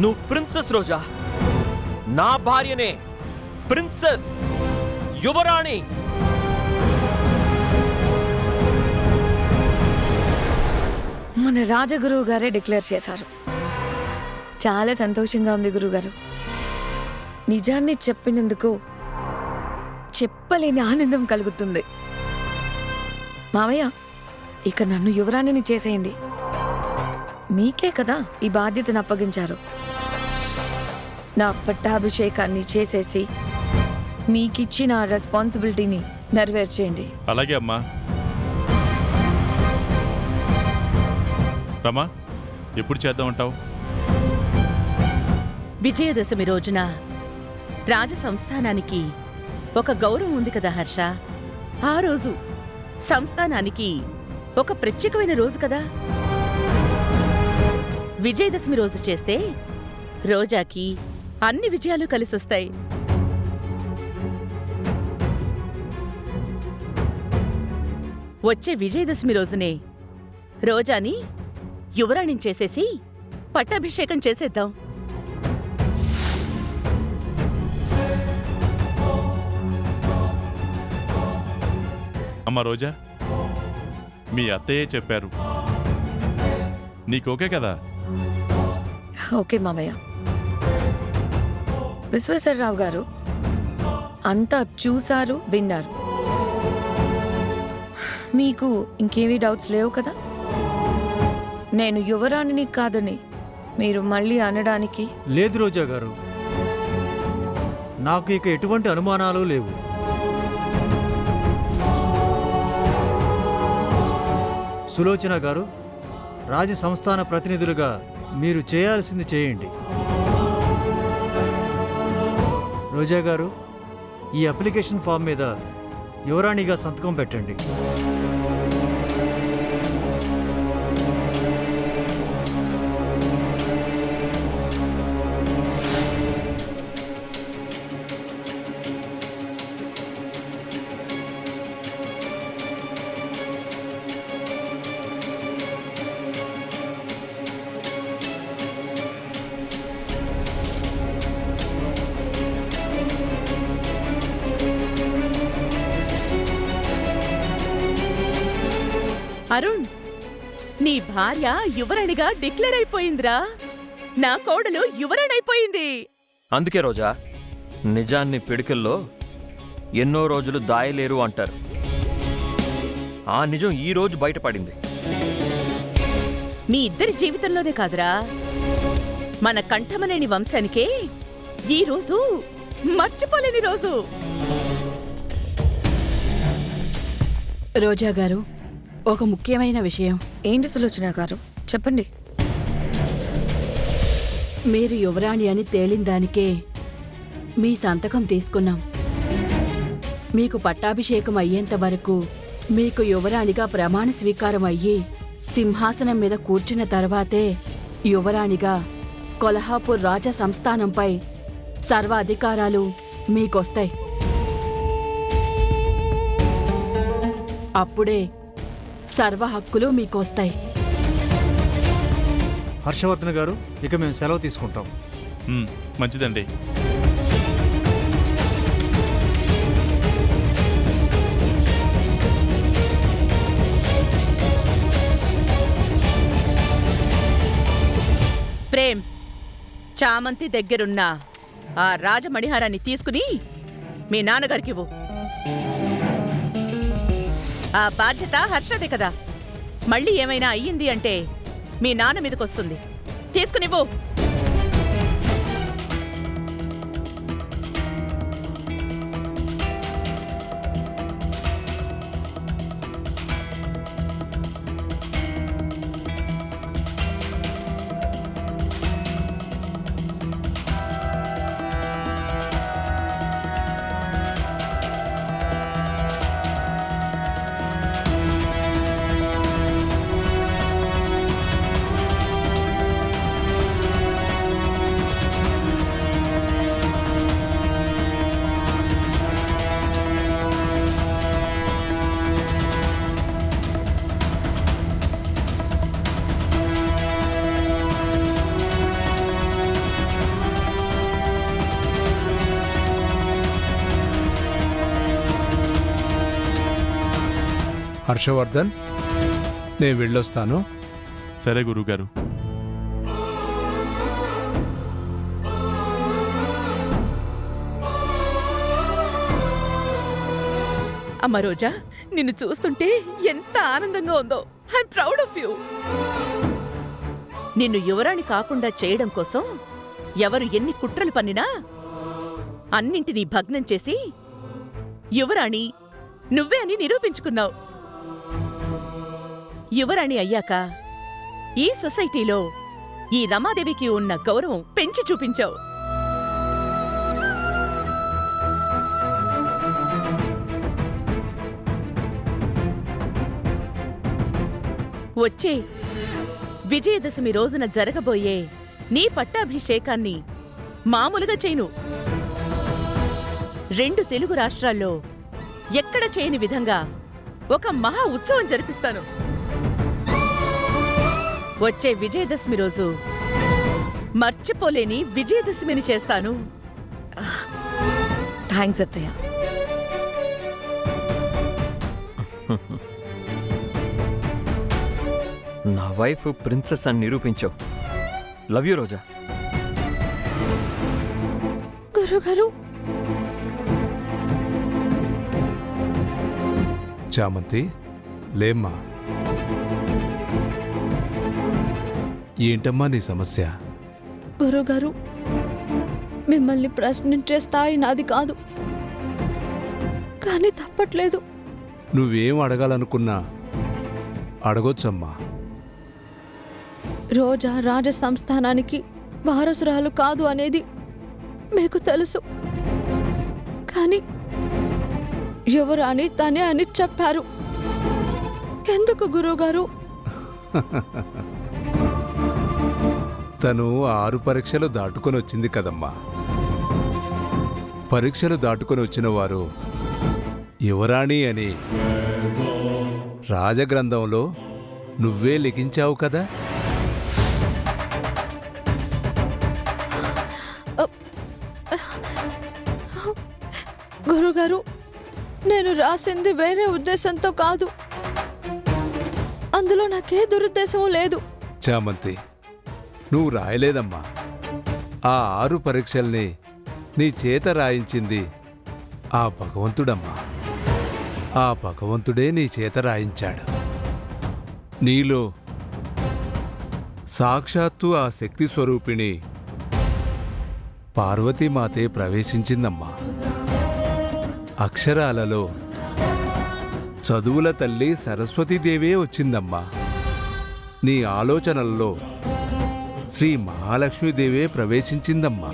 నువ్వు ప్రిన్సెస్ రోజా, నా భార్యనే, ప్రిన్సెస్, యువరాణి. మన రాజగురువు గారే డిక్లేర్ చేశారు. చాలా సంతోషంగా ఉంది గురుగారు. నిజాన్ని చెప్పినందుకు చెప్పలేని ఆనందం కలుగుతుంది. మావయ్య, ఇక నన్ను యువరాణిని చేసేయండి. మీకే కదా ఈ బాధ్యతను అప్పగించారు. నా పట్టాభిషేకాన్ని చేసేసి మీకిచ్చిన ఆ రెస్పాన్సిబిలిటీని నెరవేర్చేయండి. అలాగే అమ్మా. రమా, ఎప్పుడు చేద్దామంటావు? విజయదశమి రోజున రాజ సంస్థానానికి ఒక గౌరవం ఉంది కదా హర్ష. ఆ రోజు సంస్థానానికి ఒక ప్రత్యేకమైన రోజు కదా. విజయదశమి రోజు చేస్తే రోజాకి అన్ని విజయాలు కలిసొస్తాయి. వచ్చే విజయదశమి రోజునే రోజాని యువరాణిని చేసేసి పట్టాభిషేకం చేసేద్దాం. అమ్మా రోజా, మీ అత్తయ్యే చెప్పారు, నీకోకే కదా? ఓకే మావయ్య. విశ్వేశ్వరరావు గారు అంతా చూశారు, విన్నారు. మీకు ఇంకేమీ డౌట్స్ లేవు కదా? నేను యువరాణిని కాదని మీరు మళ్ళీ అనడానికి? లేదు రోజా గారు, నాకు ఇక ఎటువంటి అనుమానాలు లేవు. సులోచన గారు, రాజ సంస్థాన ప్రతినిధులుగా మీరు చేయాల్సింది చేయండి. రోజా గారు, ఈ అప్లికేషన్ ఫామ్ మీద యువరాణిగా సంతకం పెట్టండి. అరుణ్, నీ భార్య యువరాణిగా డిక్లేర్ అయిపోయిందిరా. నా కోడలు యువరాణైపోయింది. అందుకే రోజా, నిజాన్ని పిడికిల్లో ఎన్నో రోజులు దాయలేరు అంటారు. ఆ నిజం ఈ రోజు బయటపడింది. మీ ఇద్దరి జీవితంలోనే కాదురా, మన కంఠమనేని వంశానికే ఈ రోజు మర్చిపోలేని రోజు. రోజా గారు, ఒక ముఖ్యమైన విషయం. ఏంటి సులోచన గారు, చెప్పండి. మీరు యువరాణి అని తేలిందానికే మీ సంతకం తీసుకున్నాం. మీకు పట్టాభిషేకం అయ్యేంత వరకు మీకు యువరాణిగా ప్రమాణ స్వీకారం అయ్యి సింహాసనం మీద కూర్చున్న తర్వాతే యువరాణిగా కొల్హాపూర్ రాజ సంస్థానంపై సర్వ అధికారాలు మీకొస్తాయి. అప్పుడే సర్వ హక్కులు మీకొస్తాయి. హర్షవర్ధన్ గారు, ఇక మేము సెలవు తీసుకుంటాం. మంచిదండి. ప్రేమ్, చామంతి దగ్గరున్న ఆ రాజమణిహారాన్ని తీసుకుని మీ నాన్నగారికివ్వు. ఆ బాధ్యత హర్షదే కదా. మళ్ళీ ఏమైనా అయ్యింది అంటే మీ నాన్న మీదకొస్తుంది. తీసుకునివ్వు. హర్షవర్ధన్, నేను వెళ్ళొస్తాను. సరే గురువుగారు. అమ్మ రోజా, నిన్ను చూస్తుంటే ఎంత ఆనందంగా ఉందో. I'm proud of you. నిన్ను యువరాణి కాకుండా చేయడం కోసం ఎవరు ఎన్ని కుట్రలు పన్నినా అన్నింటినీ భగ్నం చేసి యువరాణి నువ్వే అని నిరూపించుకున్నావు. యువరాణి అయ్యాక ఈ సొసైటీలో ఈ రమాదేవికి ఉన్న గౌరవం పెంచి చూపించావు. వచ్చే విజయదశమి రోజున జరగబోయే నీ పట్టాభిషేకాన్ని మామూలుగా చేయను. 2 తెలుగు రాష్ట్రాల్లో ఎక్కడ చేయని విధంగా ఒక మహా ఉత్సవం జరిపిస్తాను. వచ్చే విజయదశమి రోజు మర్చిపోలేని విజయదశమిని చేస్తాను. థ్యాంక్స్ అత్తయ్య. నా వైఫ్ ప్రిన్సెస్ అని నిరూపించావు. లవ్ యూ రోజా. గురుగారు, చామంతి, లేమ్మా. ఏంటమ్మా నీ సమస్య? గురుగారు, మిమ్మల్ని ప్రశ్నించే స్థాయి నాది కాదు, కానీ తప్పట్లేదు. నువ్వేం అడగాలనుకున్నా అడగొచ్చమ్మా. రోజా రాజ సంస్థానానికి వారసురాలు కాదు అనేది మీకు తెలుసు, కానీ యువరాణి తనే అని చెప్పారు. ఎందుకు గురువుగారు? తను 6 పరీక్షలు దాటుకొని వచ్చింది కదమ్మా. పరీక్షలు దాటుకొని వచ్చిన వారు యువరాణి అని రాజగ్రంథంలో నువ్వే లిఖించావు కదా. గురుగారు, నేను రాసింది వేరే ఉద్దేశంతో కాదు. అందులో నాకే దురుద్దేశం లేదు. చామంతి, నువ్వు రాయలేదమ్మా. ఆ 6 పరీక్షల్ని నీ చేత రాయించింది ఆ భగవంతుడమ్మా. ఆ భగవంతుడే నీ చేత రాయించాడు. నీలో సాక్షాత్తు ఆ శక్తి స్వరూపిణి పార్వతీమాతే ప్రవేశించిందమ్మా. అక్షరాలలో చదువుల తల్లి సరస్వతీదేవే వచ్చిందమ్మా. నీ ఆలోచనల్లో శ్రీ మహాలక్ష్మీదేవే ప్రవేశించిందమ్మా.